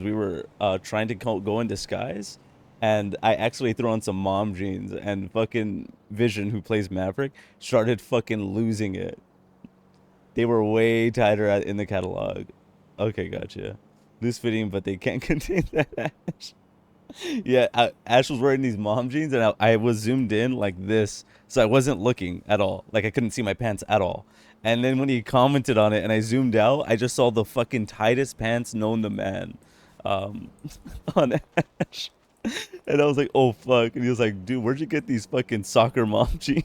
we were trying to go in disguise, and I actually threw on some mom jeans, and fucking Vision, who plays Maverick, started fucking losing it. They were way tighter in the catalog. Okay, gotcha. Loose fitting, but they can't contain that Ash. Yeah, Ash was wearing these mom jeans, and I was zoomed in like this, so I wasn't looking at all. Like I couldn't see my pants at all. And then when he commented on it, and I zoomed out, I just saw the fucking tightest pants known to man, um, on Ash. And I was like, "Oh fuck!" And he was like, "Dude, where'd you get these fucking soccer mom jeans?"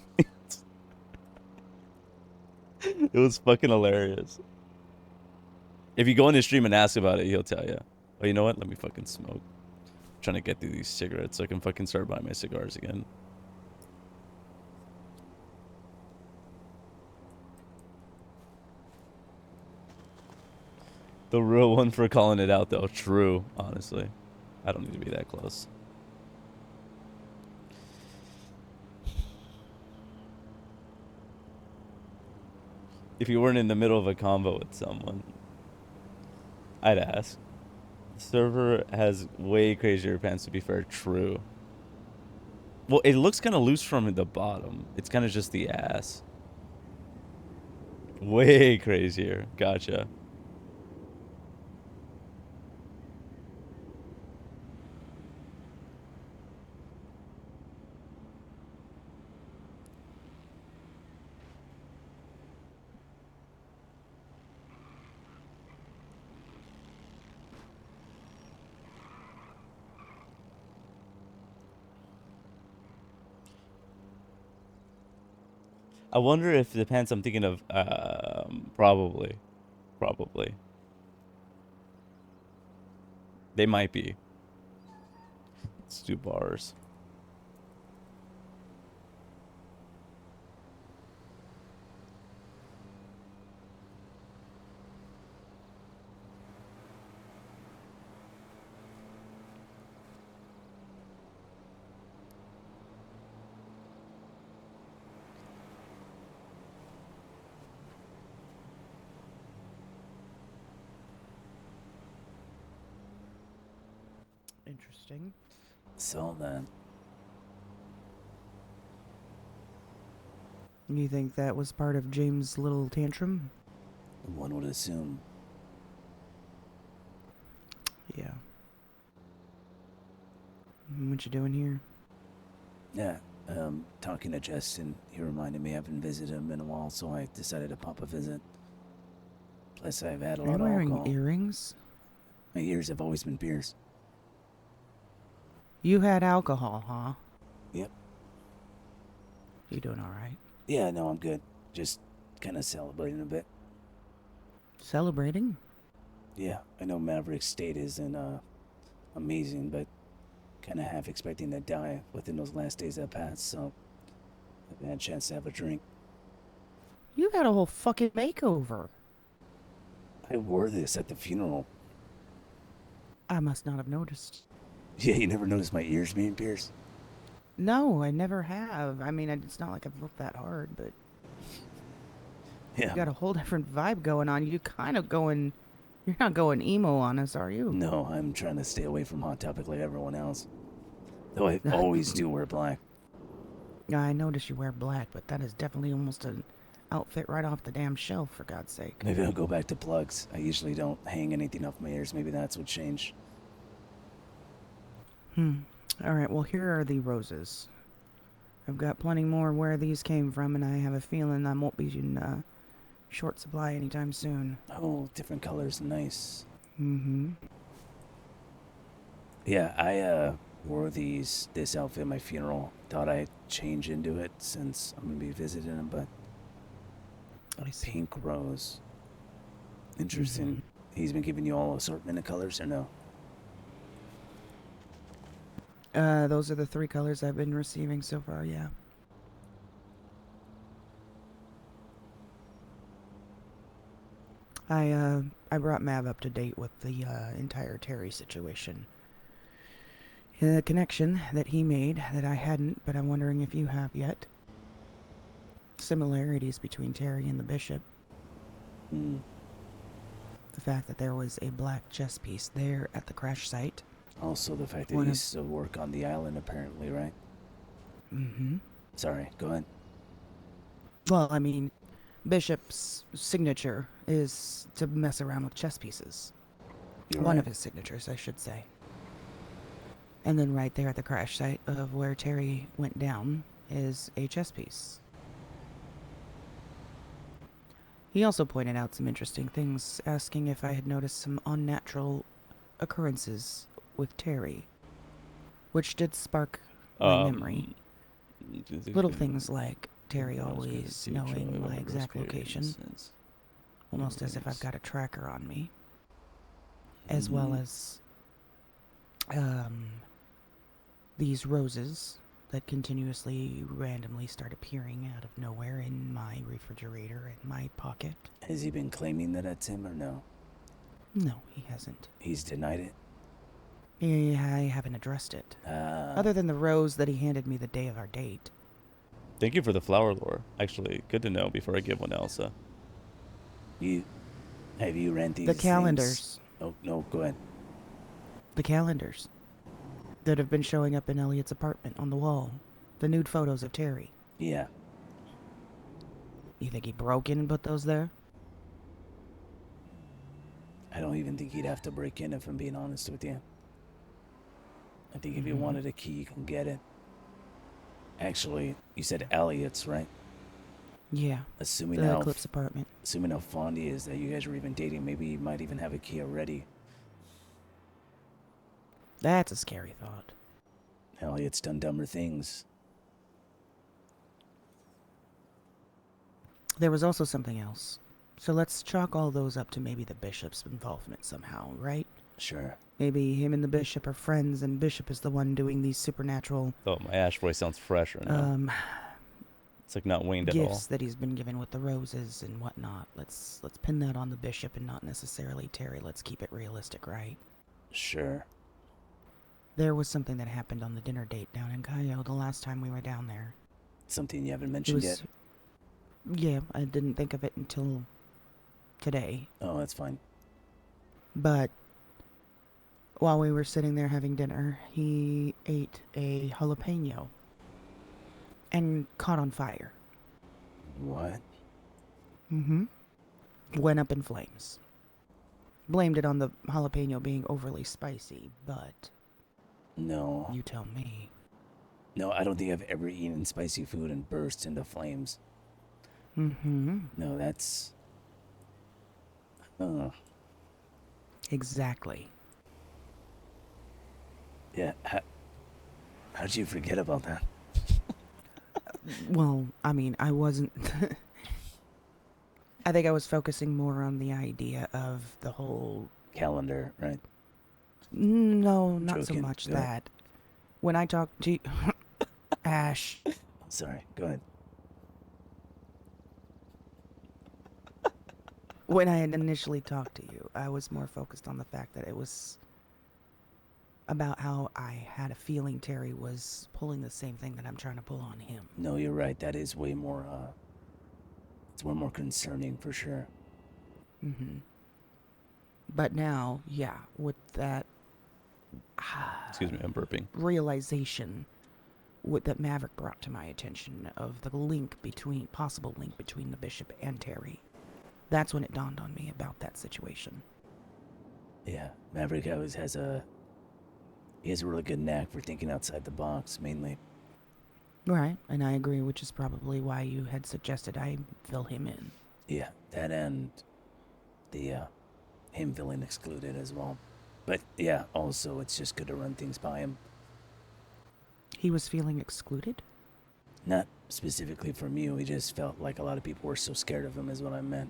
It was fucking hilarious. If you go in his stream and ask about it, he'll tell you. Oh, you know what? Let me fucking smoke. I'm trying to get through these cigarettes so I can fucking start buying my cigars again. The real one for calling it out, though. True, honestly. I don't need to be that close. If you weren't in the middle of a convo with someone, I'd ask. The server has way crazier pants, to be fair. True. Well, it looks kind of loose from the bottom. It's kind of just the ass. Way crazier. Gotcha. I wonder if the pants I'm thinking of, probably. Probably. They might be. Let's do bars. Interesting. So then, You think that was part of James' little tantrum? one would assume. Yeah. What you doing here? Yeah, talking to Justin, he reminded me I haven't visited him in a while, so I decided to pop a visit. Plus, I've had a Are you lot of wearing alcohol. earrings? My ears have always been pierced. You had alcohol, huh? Yep. You doing alright? Yeah, no, I'm good. Just kind of celebrating a bit. Celebrating? Yeah, I know Maverick's state isn't amazing, but kind of half expecting to die within those last days that passed, so I've had a chance to have a drink. You had a whole fucking makeover. I wore this at the funeral. I must not have noticed. Yeah, you never noticed my ears being pierced? No, I never have. I mean, it's not like I've looked that hard, but you Yeah. got a whole different vibe going on. You kind of going. You're not going emo on us, are you? No, I'm trying to stay away from Hot Topic like everyone else. Though I always do wear black. I notice you wear black, but that is definitely almost an outfit right off the damn shelf, for God's sake. Maybe I'll go back to plugs. I usually don't hang anything off my ears. Maybe that's what changed. Alright, well, here are the roses. I've got plenty more where these came from, and I have a feeling I won't be in short supply anytime soon. Oh, different colors. Nice. Mm-hmm. Yeah, I wore this outfit at my funeral. Thought I'd change into it since I'm gonna be visiting him, but a I see. pink rose. Interesting. He's been giving you all assortment of colors or no? Those are the three colors I've been receiving so far, yeah. I brought Mav up to date with the entire Terry situation. The connection that he made that I hadn't, but I'm wondering if you have yet. Similarities between Terry and the Bishop. Hmm. The fact that there was a black chess piece there at the crash site. Also, the fact that One he of- used to work on the island, apparently, right? Mm-hmm. Sorry, go ahead. Well, I mean, Bishop's signature is to mess around with chess pieces. You're One right. of his signatures, I should say. And then right there at the crash site of where Terry went down is a chess piece. He also pointed out some interesting things, asking if I had noticed some unnatural occurrences with Terry, which did spark my memory. Little things like Terry always knowing my exact location, almost as if I've got a tracker on me, as well as these roses that continuously randomly start appearing out of nowhere in my refrigerator in my pocket. Has he been claiming that that's him or no? No, he hasn't. He's denied it. Yeah, I haven't addressed it. Other than the rose that he handed me the day of our date. Thank you for the flower lore. Actually, good to know before I give one to Elsa. Have you read these The things? calendars. Oh, no, go ahead. The calendars that have been showing up in Elliot's apartment on the wall. The nude photos of Terry. Yeah. You think he broke in and put those there? I don't even think he'd have to break in, if I'm being honest with you. I think if he wanted a key, he can get it. Actually, you said Elliot's, right? Yeah, Assuming the how Eclipse apartment. assuming how fond he is that you guys are even dating, maybe he might even have a key already. That's a scary thought. Elliot's done dumber things. There was also something else. So let's chalk all those up to maybe the Bishop's involvement somehow, right? Sure. Maybe him and the Bishop are friends and Bishop is the one doing these supernatural Oh, my Ash voice sounds fresher now. It's like not waned at all. gifts that he's been given with the roses and whatnot. Let's pin that on the Bishop and not necessarily Terry. Let's keep it realistic, right? Sure. There was something that happened on the dinner date down in Cayo the last time we were down there. Something you haven't It mentioned yet? was, yeah, I didn't think of it until today. Oh, that's fine. But while we were sitting there having dinner, he ate a jalapeno and caught on fire. What? Mm-hmm. Went up in flames. Blamed it on the jalapeno being overly spicy, but No. you tell me. No, I don't think I've ever eaten spicy food and burst into flames. Mm-hmm. No, that's... Oh. Exactly. Yeah, how'd you forget about that? Well, I mean, I wasn't... I think I was focusing more on the idea of the whole... Calendar, right? No, not so Joking. much Go ahead. that. When I talked to Ash, Sorry, go ahead. when I had initially talked to you, I was more focused on the fact that it was about how I had a feeling Terry was pulling the same thing that I'm trying to pull on him. No, you're right. That is way more, it's way more concerning for sure. Mm-hmm. But now, yeah, with that Excuse me, I'm burping. realization that Maverick brought to my attention of the possible link between the Bishop and Terry, that's when it dawned on me about that situation. Yeah, Maverick always has a really good knack for thinking outside the box, mainly. Right, and I agree, which is probably why you had suggested I fill him in. Yeah, that and the, him feeling excluded as well. But yeah, also it's just good to run things by him. He was feeling excluded? Not specifically from you, he just felt like a lot of people were so scared of him is what I meant.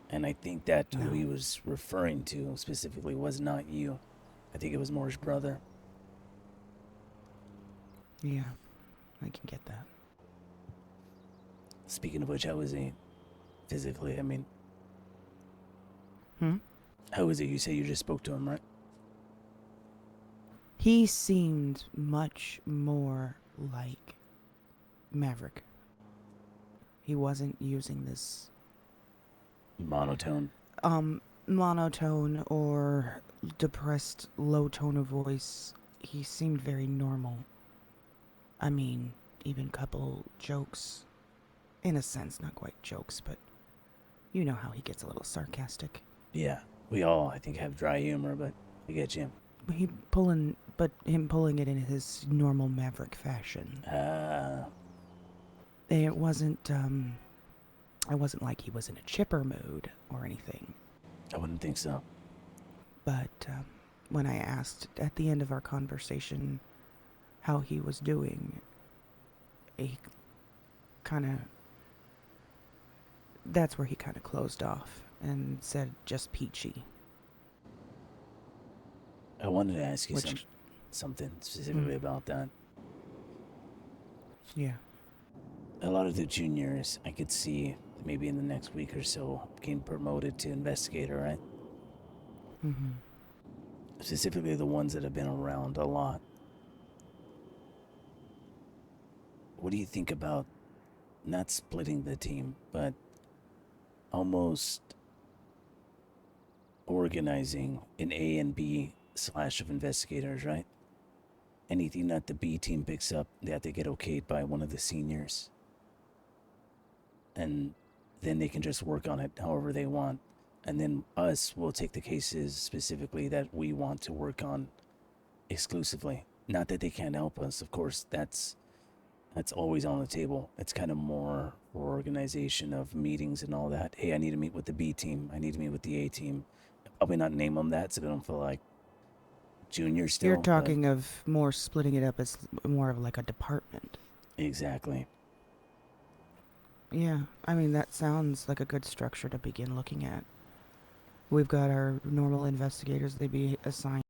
And I think that who he was referring to specifically was not you. I think it was more his brother. Yeah, I can get that. Speaking of which, how was he physically? I mean, Hmm? how was it? You say you just spoke to him, right? He seemed much more like Maverick. He wasn't using this... Monotone. monotone or depressed low tone of voice. He seemed very normal. I mean, even couple jokes. In a sense, not quite jokes, but you know how he gets a little sarcastic. Yeah, we all, I think, have dry humor, but I get you. Him pulling it in his normal maverick fashion. It wasn't like he was in a chipper mood or anything. I wouldn't think so. But when I asked at the end of our conversation how he was doing, he kind of. That's where he kind of closed off and said just peachy. I wanted to ask you something specifically about that. Yeah. A lot of the juniors, I could see maybe in the next week or so getting promoted to investigator, right? Mm-hmm. Specifically the ones that have been around a lot. What do you think about not splitting the team, but almost organizing an A and B slash of investigators, right? Anything that the B team picks up, they have to get okayed by one of the seniors. And then they can just work on it however they want. And then us will take the cases specifically that we want to work on exclusively. Not that they can't help us, of course, that's always on the table. It's kind of more for organization of meetings and all that. Hey, I need to meet with the B team. I need to meet with the A team. Probably not name them that so they don't feel like juniors still. You're talking of more splitting it up as more of like a department. Exactly. Yeah, I mean, that sounds like a good structure to begin looking at. We've got our normal investigators, they'd be assigned